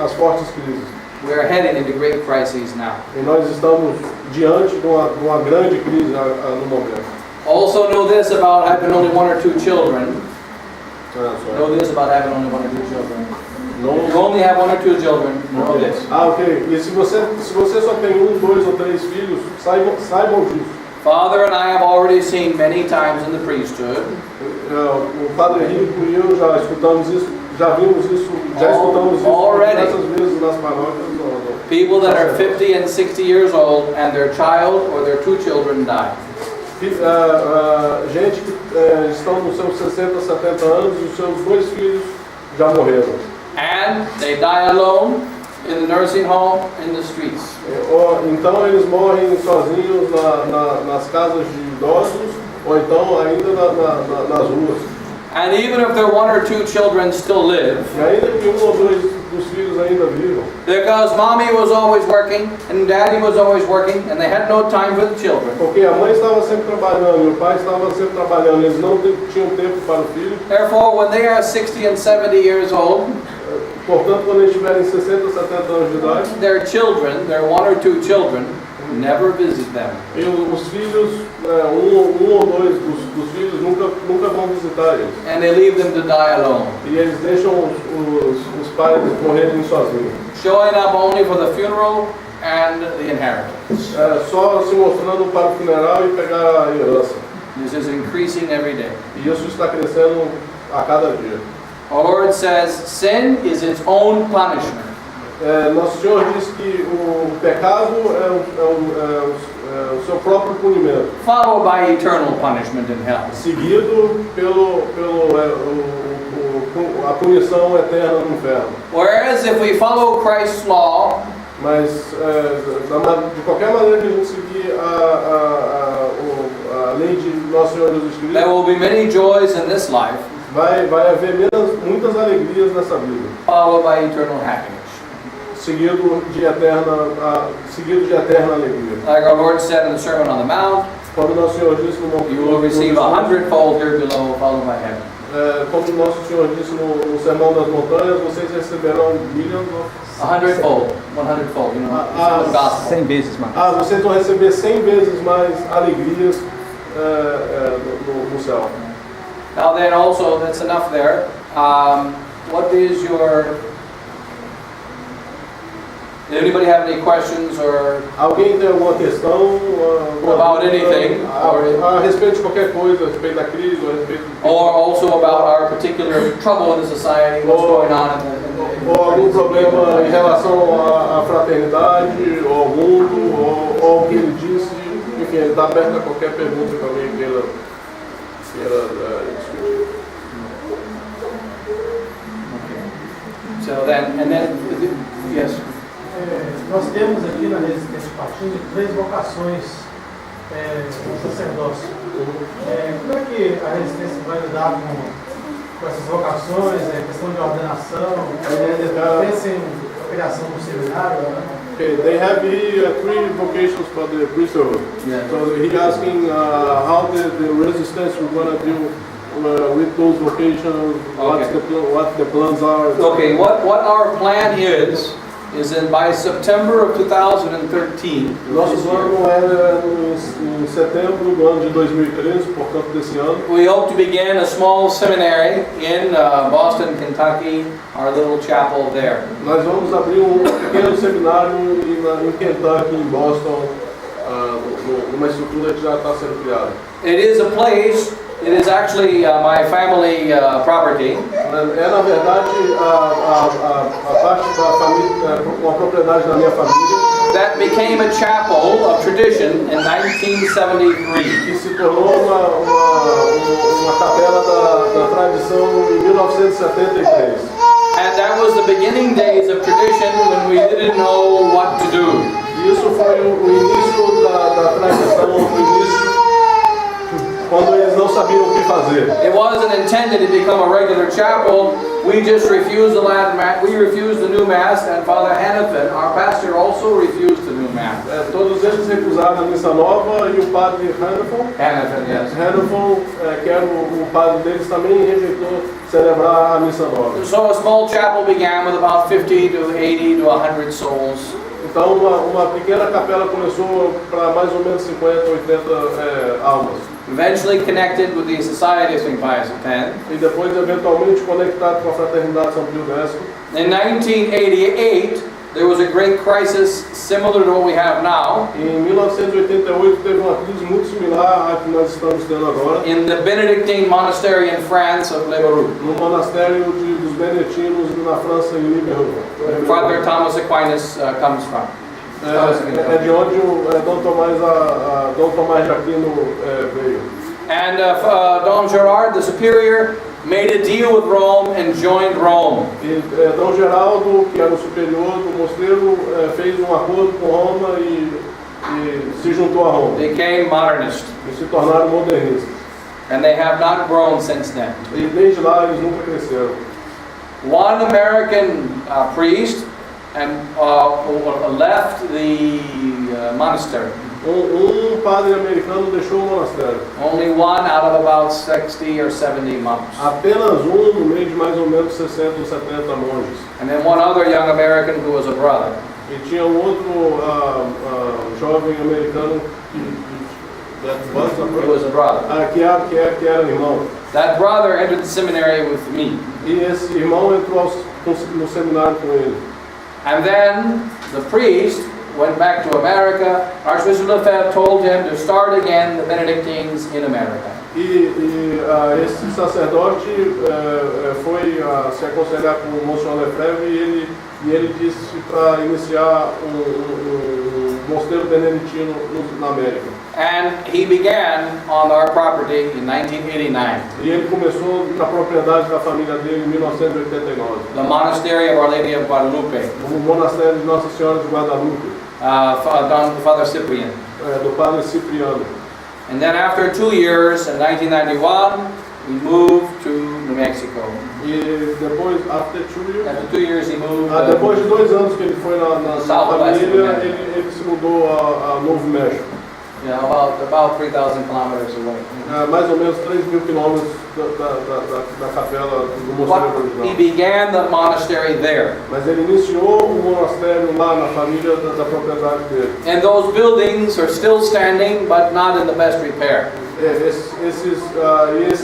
as fortes crises. We are heading into great crises now. E nós estamos diante de uma grande crise no momento. Also know this about having only 1 or 2 children. Know this about having only 1 or 2 children. If you only have 1 or 2 children, know this. Ah, ok. E se você só tem 1, 2 ou 3 filhos, saibam disso. Father and I have already seen many times in the priesthood. O Padre Rico e eu já escutamos isso, já escutamos isso diversas vezes nas paróquias. People that are 50 and 60 years old and their child or their 2 children die. Gente que estão nos seus 60, 70 anos e os seus 2 filhos já morreram. And they die alone in the nursing home, in the streets. Então eles morrem sozinhos nas casas de idosos ou então ainda nas ruas. And even if their 1 or 2 children still live, E ainda que 1 ou 2 dos filhos ainda vivam, because mommy was always working and daddy was always working and they had no time for the children. porque a mãe estava sempre trabalhando e o pai estava sempre trabalhando, eles não tinham tempo para o filho. Therefore, when they are 60 and 70 years old, Portanto, quando eles tiverem 60, 70 anos de idade, their children, their 1 or 2 children, never visit them. e os filhos, um ou dois dos filhos nunca vão visitar eles. And they leave them to die alone, E eles deixam os pais morrerem sozinhos. showing up only for the funeral and the inheritance. Só se mostrando para o funeral e pegar a herança. This is increasing every day. E isso está crescendo a cada dia. Our Lord says sin is its own punishment. Nosso Senhor diz que o pecado é o seu próprio punimento, Followed by eternal punishment in hell. seguido a punição eterna no inferno. Whereas if we follow Christ's law, Mas de qualquer maneira que a gente seguir a lei de Nosso Senhor Jesus there Cristo, will be many joys in this life, vai haver muitas alegrias nessa vida, followed by eternal happiness. seguido de eterna alegria. Like our Lord said in the Sermon on the Mount, Quando Nosso Senhor disse no you will receive 100-fold here below, followed by heaven. como Nosso Senhor disse no Sermão das Montanhas, vocês receberão millions of 100-fold, 100-fold, you know, it's the gospel. 100 vezes mais. vocês vão receber 100 vezes mais alegrias no céu. Now then also, that's enough there. What is your... Did anybody have any questions or... Alguém tem alguma questão About anything, a respeito de qualquer coisa, a respeito da crise, a respeito Or also about our particular trouble in the society, what's going on in the ou algum problema em relação à fraternidade, ou ao mundo, ou ao que ele disse? Enfim, ele está aberto a qualquer pergunta que alguém queira discutir. So then, and then, yes. Nós temos aqui na Resistência Ipatinga 3 vocações no sacerdócio. Como é que a Resistência vai lidar com essas vocações, questão de ordenação, pensa em a criação do seminário? Okay, they have here 3 vocations for the priesthood. Yeah. So he asking how the resistance we're going to do with those vocations, what the plans are. Okay, what our plan is that by September of 2013, Nosso plano é em setembro do ano de 2013, portanto desse ano. we hope to begin a small seminary in Boston, Kentucky, our little chapel there. Nós vamos abrir pequeno seminário em Kentucky, em Boston, numa estrutura que já está sendo criada. It is a place, it is actually my family property. Na verdade a parte da família, uma propriedade da minha família, That became a chapel of tradition in 1973. que se tornou uma capela da tradição em 1973. And that was the beginning days of tradition when we didn't know what to do. E isso foi o início da tradição, o início quando eles não sabiam o que fazer. It wasn't intended to become a regular chapel. We just refused the Latin Mass. We refused the new Mass, and Father Hannafin, our pastor, also refused the new Mass. Todos eles recusaram a missa nova e o padre Hannafin, Yes. que era o padre deles, também rejeitou celebrar a missa nova. So a small chapel began with about 50 to 80 to 100 souls. Então uma pequena capela começou para mais ou menos 50, 80 almas. Eventually connected with the Society of St. Pius X. E depois eventualmente conectado com a Fraternidade São Pio X. In 1988, there was a great crisis similar to what we have now Em 1988 teve uma crise muito similar à que nós estamos tendo agora, in the Benedictine monastery in France of Le Bourou. no monastério dos beneditinos na França, em Liberou. Father Thomas Aquinas comes from. É de onde o Dom Tomás de Aquino veio. And Dom Gerard, the superior, made a deal with Rome and joined Rome. E Dom Geraldo, que era o superior do mosteiro, fez um acordo com Roma e se juntou a Roma. Became modernist. E se tornaram modernistas. And they have not grown since then. E desde lá eles nunca cresceram. One American priest and left the monastery. Padre americano deixou o monastério. Only one out of about 60 or 70 monks. Apenas no meio de mais ou menos 60 ou 70 monges. And then one other young American who was a brother. E tinha um outro jovem americano Who was a brother. que era irmão. That brother entered the seminary with me. E esse irmão entrou no seminário com ele. And then the priest went back to America. Archbishop Lefebvre told him to start again the Benedictines in America. Esse sacerdote foi se aconselhar com o Monsenhor Lefebvre e ele disse para iniciar mosteiro beneditino na América. And he began on our property in 1989. E ele começou na propriedade da família dele em 1989. The monastery of Our Lady of Guadalupe. O monastério de Nossa Senhora de Guadalupe. Father Cyprian. Do Padre Cipriano. And then after 2 years, in 1991, we moved to New Mexico. E depois, after 2 years? After 2 years, he moved. Depois de 2 anos que ele foi na família, ele se mudou a Novo México. Yeah, about 3,000 kilometers away. Mais ou menos 3.000 quilômetros da capela do mosteiro original. He began the monastery there. Mas ele iniciou o monastério lá na família da propriedade dele. And those buildings are still standing, but not in the best repair. Esses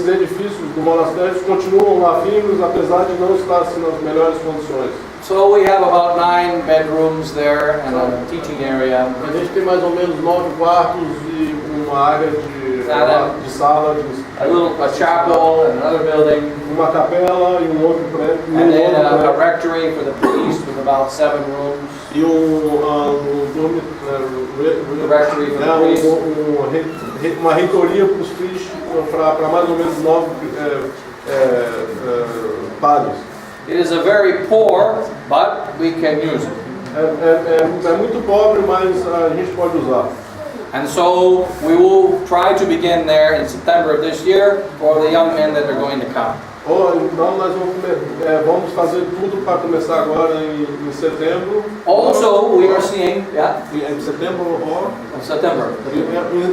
edifícios do monastério continuam lá firmes, apesar de não estar assim, nas melhores condições. So we have about 9 bedrooms there and a teaching area. A gente tem mais ou menos 9 quartos e uma área de sala, a chapel and another building. Uma capela e outro prédio. And then a rectory for the priest with about 7 rooms. E rectory for the priest. Uma reitoria para os filhos, para mais ou menos 9 padres. It is a very poor, but we can use it. É muito pobre, mas a gente pode usar. And so we will try to begin there in September of this year for the young men that are going to come. Então nós vamos fazer tudo para começar agora em setembro. Also, we are seeing, Em setembro ou? September.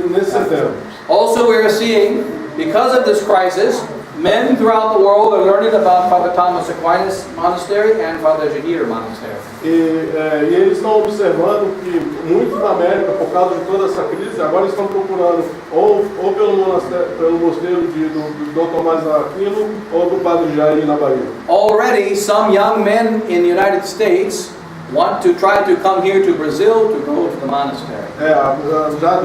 Nesse setembro. Also, we are seeing, because of this crisis, men throughout the world are learning about Father Thomas Aquinas Monastery and Father Jahir Monastery. E eles estão observando que muitos na América, por causa de toda essa crise, agora estão procurando ou pelo mosteiro do Dom Tomás Aquino ou do Padre Jair na Bahia. Already, some young men in the United States want to try to come here to Brazil to go to the monastery.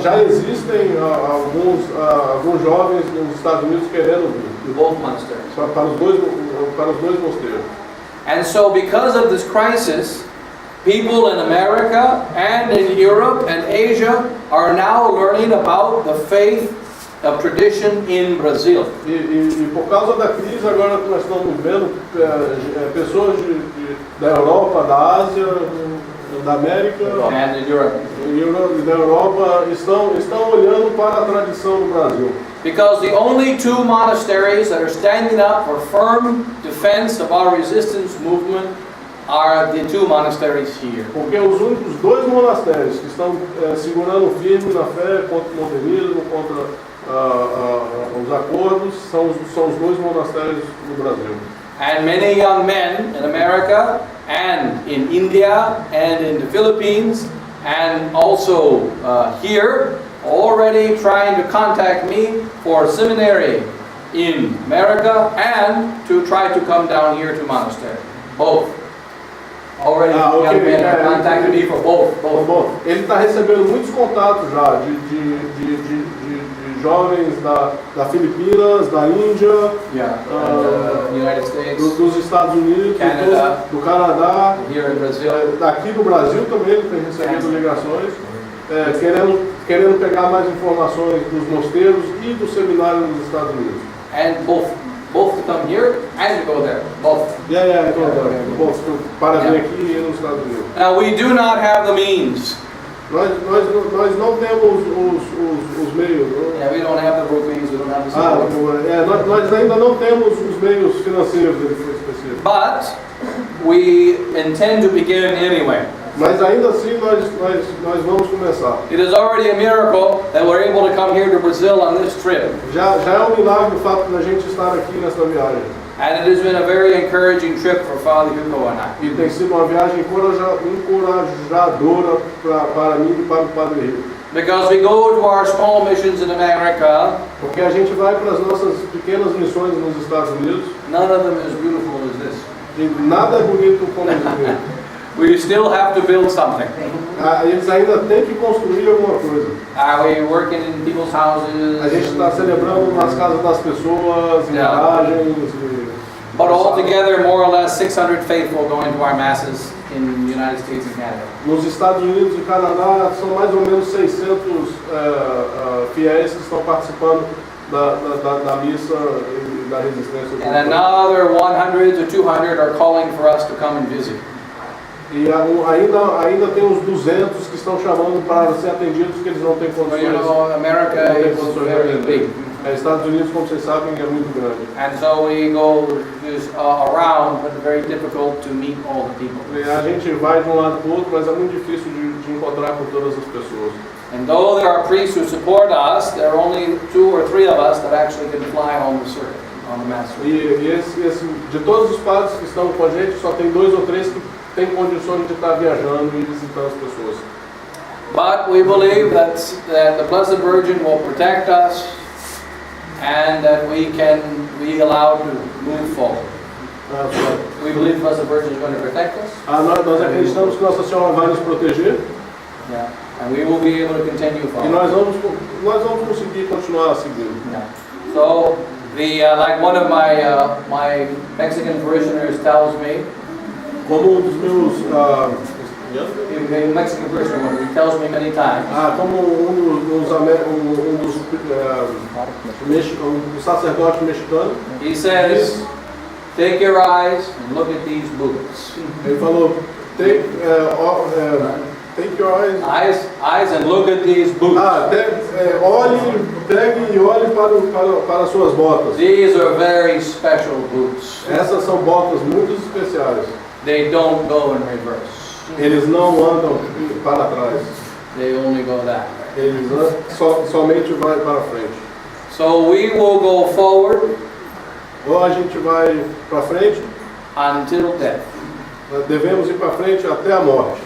Já existem alguns jovens nos Estados Unidos querendo vir. To both monasteries. Para os dois mosteiros. And so, because of this crisis, people in America and in Europe and Asia are now learning about the faith of tradition in Brazil. E por causa da crise agora que nós estamos vendo pessoas da Europa, da Ásia, da América and in Europe. E da Europa estão olhando para a tradição do Brasil. Because the only 2 monasteries that are standing up for firm defense of our resistance movement are the 2 monasteries here. Porque os únicos 2 monastérios que estão segurando firme na fé contra o modernismo, contra os acordos, são os 2 monastérios no Brasil. And many young men in America and in India and in the Philippines and also here already trying to contact me for a seminary in America and to try to come down here to monastery. Both. Already young men are contacting me for both. Bom, ele está recebendo muitos contatos já de jovens da Filipinas, da Índia, United States, dos Estados Unidos, Canada, do Canadá, here in Brazil. daqui do Brasil também ele tem recebido ligações, querendo pegar mais informações dos mosteiros e do seminário nos Estados Unidos. And both to come here and to go there. Both. Bom, para vir aqui e ir nos Estados Unidos. Now we do not have the means. Nós não temos os meios. Yeah, we don't have the rupees, we don't have the support. Nós ainda não temos os meios financeiros, ele foi específico. But we intend to begin anyway. Mas ainda assim nós vamos começar. It is already a miracle that we're able to come here to Brazil on this trip. Já é milagre o fato de a gente estar aqui nessa viagem. And it has been a very encouraging trip for Father Hugo and I. E tem sido uma viagem encorajadora para mim e para o Padre Rico. Because we go to our small missions in America. Porque a gente vai para as nossas pequenas missões nos Estados Unidos. None of them as beautiful as this. E nada é bonito como isso. We still have to build something. Eles ainda têm que construir alguma coisa. We're working in people's houses. A gente está celebrando nas casas das pessoas, em garagens. But altogether, more or less 600 faithful going to our masses in the United States and Canada. Nos Estados Unidos e Canadá são mais ou menos 600 fiéis que estão participando da missa e da resistência. And another 100 to 200 are calling for us to come and visit. E ainda tem uns 200 que estão chamando para ser atendidos porque eles não têm condições. You know, America is very big. Estados Unidos, como vocês sabem, é muito grande. And so we go just around, but it's very difficult to meet all the people. A gente vai de lado para o outro, mas é muito difícil de encontrar com todas as pessoas. And though there are priests who support us, there are only 2 or 3 of us that actually can fly on the circuit, on the mass circuit. De todos os padres que estão com a gente, só tem 2 ou 3 que têm condições de estar viajando e visitando as pessoas. But we believe that the Blessed Virgin will protect us and that we can be allowed to move forward. We believe the Blessed Virgin is going to protect us. Nós acreditamos que Nossa Senhora vai nos proteger. Yeah. And we will be able to continue E forward. nós vamos conseguir continuar seguindo. Yeah. So, like one of my Mexican parishioners tells me, Como dos meus the Mexican parishioner, he tells me many times, como dos sacerdotes mexicanos, he says, take your eyes and look at these boots. ele falou, take your Eyes and look at these boots. Pegue e olhe para as suas botas. These are very special boots. Essas são botas muito especiais. They don't go in reverse. Eles não andam para trás. They only go that way. Eles somente vai para frente. So we will go forward Ou a gente vai para frente, until death. nós devemos ir para frente até a morte.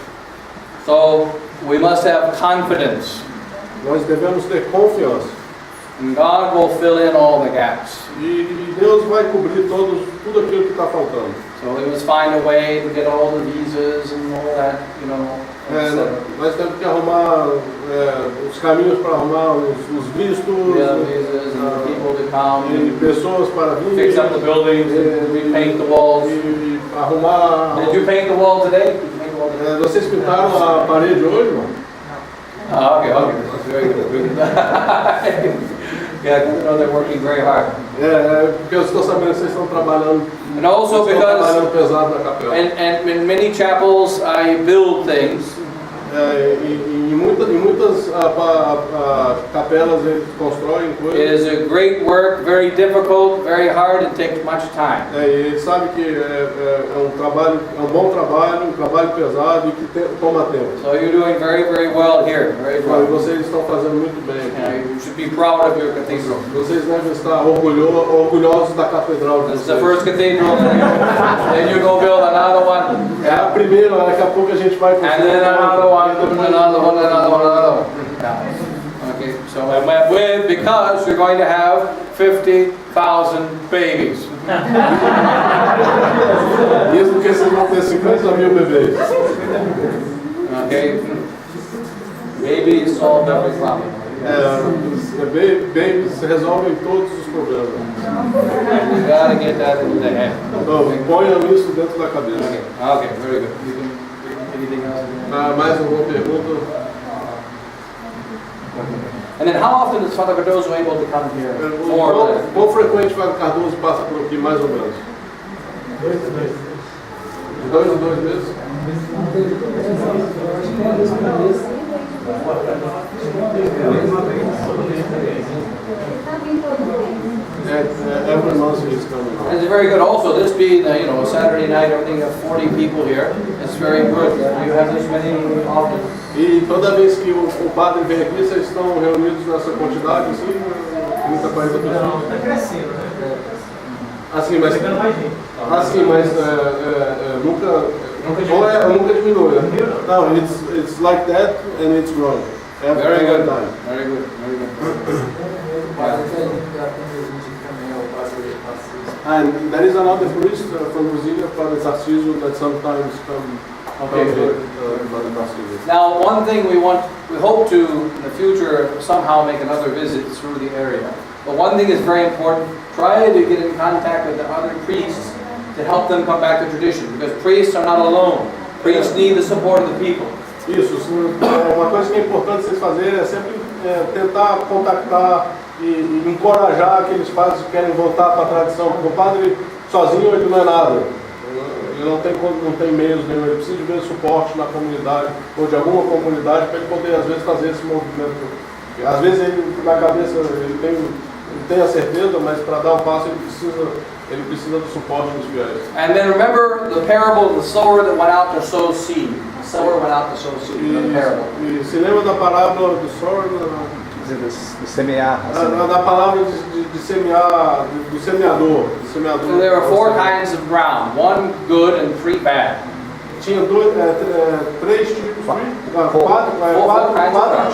So we must have confidence. Nós devemos ter confiança. And God will fill in all the gaps. E Deus vai cobrir tudo aquilo que está faltando. So we must find a way to get all the visas and all that, you know. Nós temos que arrumar os caminhos para arrumar os vistos, Visas and people to come e and pessoas para vir, fix up the buildings and repaint the walls. e arrumar. Did you paint the wall today? Did you paint the wall today? Vocês pintaram a parede hoje, irmão? Okay. That's very good. Yeah, I know they're working very hard. Porque eu estou sabendo que vocês estão trabalhando. And also Estão because trabalhando pesado na capela. and in many chapels I build things. Em muitas capelas eles constroem It coisas. is a great work, very difficult, very hard, and takes much time. E ele sabe que é um bom trabalho, um trabalho pesado e que toma tempo. So you're doing very, very well here. Very E well. vocês estão fazendo muito bem aqui. You should be proud of your cathedral. Vocês devem estar orgulhosos da catedral de This is the vocês. first cathedral. Then you go build another one, É a primeira, daqui a pouco a gente vai and then another one, another one, another one, another one. Yeah. Okay. So because you're going to have 50,000 babies. Isso porque vocês vão ter 50 mil bebês. Okay? Baby solve every problem. Babies resolvem todos os problemas. You gotta get that into the head. Então, ponham isso dentro da cabeça. Okay, very good. Anything else? Mais alguma pergunta? And then how often is Father Cardozo able to come here? More or less? Quão frequente o Padre Cardoso passa por aqui, mais ou menos? 2 em 2 De 2 em 2 meses? Every month he's coming. And it's very good also, this being a Saturday night, everything, you have 40 people here. It's very good. You have this many often. E toda vez que o padre vem aqui, vocês estão reunidos nessa quantidade, assim, 30, 40 pessoas? Não, está crescendo, né? Assim, mas, Chegando mais gente. nunca diminui, né? No, it's like that and it's growing. Very good. Time. Very good. Very good. And there is another priest from Brazil, Father Tarcísio, that sometimes come Okay, good. Father Tarcísio. Now, one thing we hope to, in the future, somehow make another visit through the area. But one thing is very important, try to get in contact with the other priests to help them come back to tradition, because priests are not alone. Priests need the support of the people. Isso, uma coisa que é importante vocês fazerem é sempre tentar contactar e encorajar aqueles padres que querem voltar para a tradição, porque o padre sozinho ele não é nada. Ele não tem meios nenhum, ele precisa de ver suporte na comunidade ou de alguma comunidade para ele poder às vezes fazer esse movimento. Às vezes ele na cabeça ele tem a certeza, mas para dar o passo ele precisa do suporte dos fiéis. And then remember the parable of the sower that went out to sow seed. The sower went out to sow seed. The parable. E se lembra da parábola do sower? De semear. Da palavra de semear, do semeador. So there are 4 kinds of ground, 1 good and 3 bad. Tinha 3 tipos, 4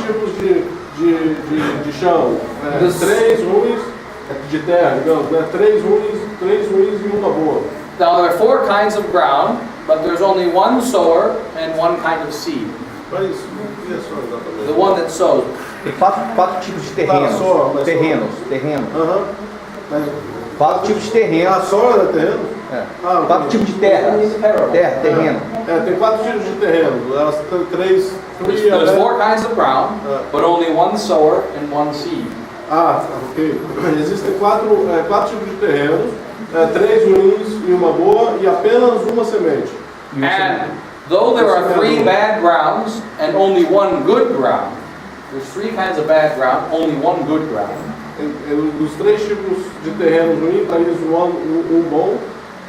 tipos de chão. 3 ruins de terra, digamos, né? 3 ruins e uma boa. Now there are 4 kinds of ground, but there's only 1 sower and 1 kind of seed. Mas isso não é só exatamente. The one that sows. Tem 4 tipos de terrenos. Terrenos. Aham. 4 tipos de terrenos. A sola é terreno? É. 4 4 tipos de terra. Terreno. Tem 4 tipos de terreno. Elas têm 3. There's 4 kinds of ground, but only 1 sower and 1 seed. Ok. Existem 4 tipos de terrenos, 3 ruins e uma boa e apenas uma semente. And though there are 3 bad grounds and only 1 good ground, there's 3 kinds of bad ground, only 1 good ground. Dos 3 tipos de terrenos ruins, para eles um bom.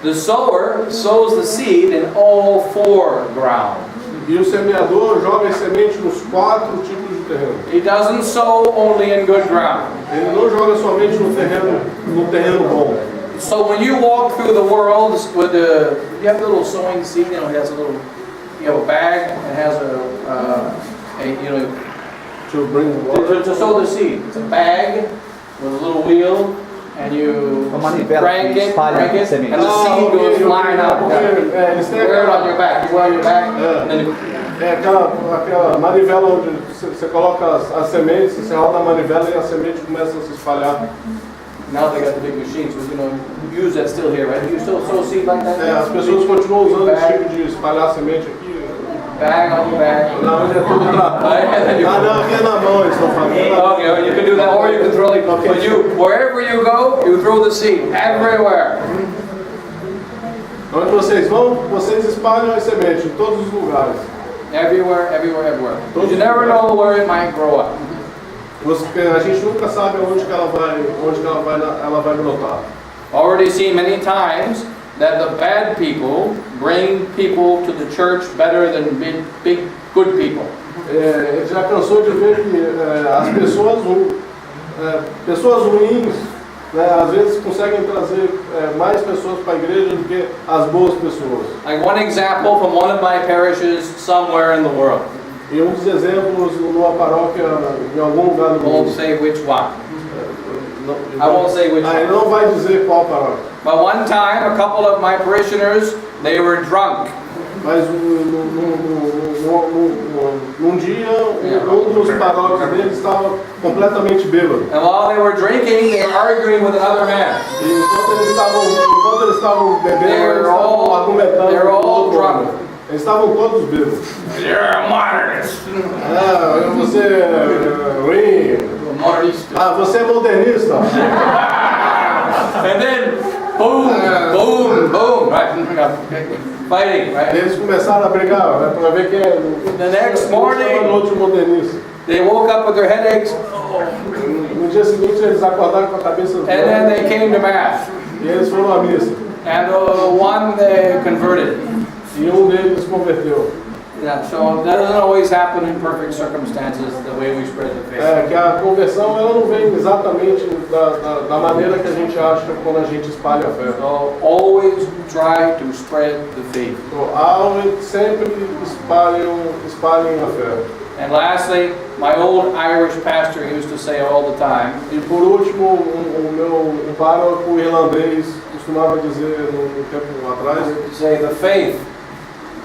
The sower sows the seed in all 4 grounds. E o semeador joga a semente nos 4 tipos de terreno. He doesn't sow only in good ground. Ele não joga somente no terreno bom. So when you walk through the world with you have a little sowing seed, it has a little, you have a bag, it has To bring water. to sow the seed. It's a bag with a little wheel, and you crank it, and the seed goes flying out. Wear it on your back. You wear it on your back, and then aquela manivela onde você coloca as sementes, você roda a manivela e a semente começa a se espalhar. now they got the big machines, but you use that still here, right? You still sow seed like that? As pessoas continuam usando esse tipo de espalhar semente aqui. Bag on your back. Não, é tudo na mão. Não, aqui é na mão, eles estão fazendo. Okay, well, you can do that, or you can throw it. But wherever you go, you throw the seed everywhere. Onde vocês vão, vocês espalham as sementes em todos os lugares. Everywhere. You never know where it might grow up. A gente nunca sabe onde que ela vai brotar. Already seen many times that the bad people bring people to the church better than big good people. Ele já cansou de ver que as pessoas ruins, às vezes conseguem trazer mais pessoas para a igreja do que as boas pessoas. Like one example from one of my parishes somewhere in the world. E dos exemplos numa paróquia em algum lugar do mundo. Won't say which one. I won't say which Ele one. não vai dizer qual paróquia. But one time, a couple of my parishioners, they were drunk. Mas num dia, um dos paróquios deles estava completamente bêbado. And while they were drinking, they were arguing with another man. E enquanto eles estavam bebendo, eles estavam argumentando they're com all outro drunk. homem. Eles estavam todos bêbados. You're a modernist. Você é ruim. Modernista. Você é modernista. And then, boom, right? Fighting, right? Eles começaram a brigar, né, para ver quem é. The next morning, no outro modernista. they woke up with their headaches, No dia seguinte eles acordaram com a cabeça and then they came to mass. e eles foram à missa. And one they converted. E deles converteu. Yeah, so that doesn't always happen in perfect circumstances, the way we spread the faith. Que a conversão ela não vem exatamente da maneira que a gente acha quando a gente espalha a fé. So always try to spread the faith. Então, sempre espalhem a fé. And lastly, my old Irish pastor used to say all the time, E por último, o meu pároco irlandês costumava dizer no tempo atrás, say the faith,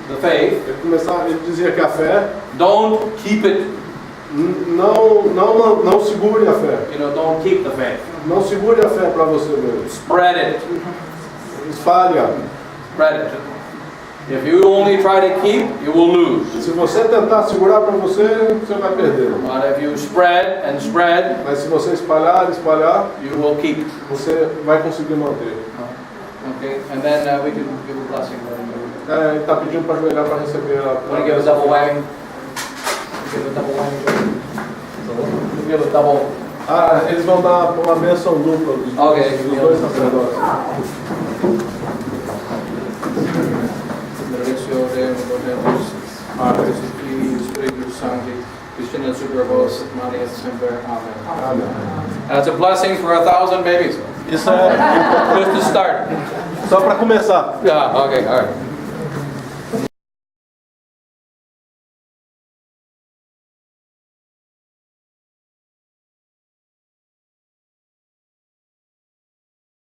ele dizia que a fé don't keep it, não segure a fé. don't keep the faith. Não segure a fé para você mesmo. Spread it. Espalha. Spread it. If you only try to keep, you will lose. Se você tentar segurar para você, você vai perder. But if you spread and spread, Mas se você espalhar, you will keep. você vai conseguir manter. Okay, and then we can give a blessing. Ele está pedindo para ajoelhar para receber a. Want to give a double whammy? Give a double whammy. Give a double. Eles vão dar uma bênção dupla dos dois sacerdotes. Amém. That's a blessing for 1,000 babies. Isso é Just to start. só para começar. Yeah, okay, all right.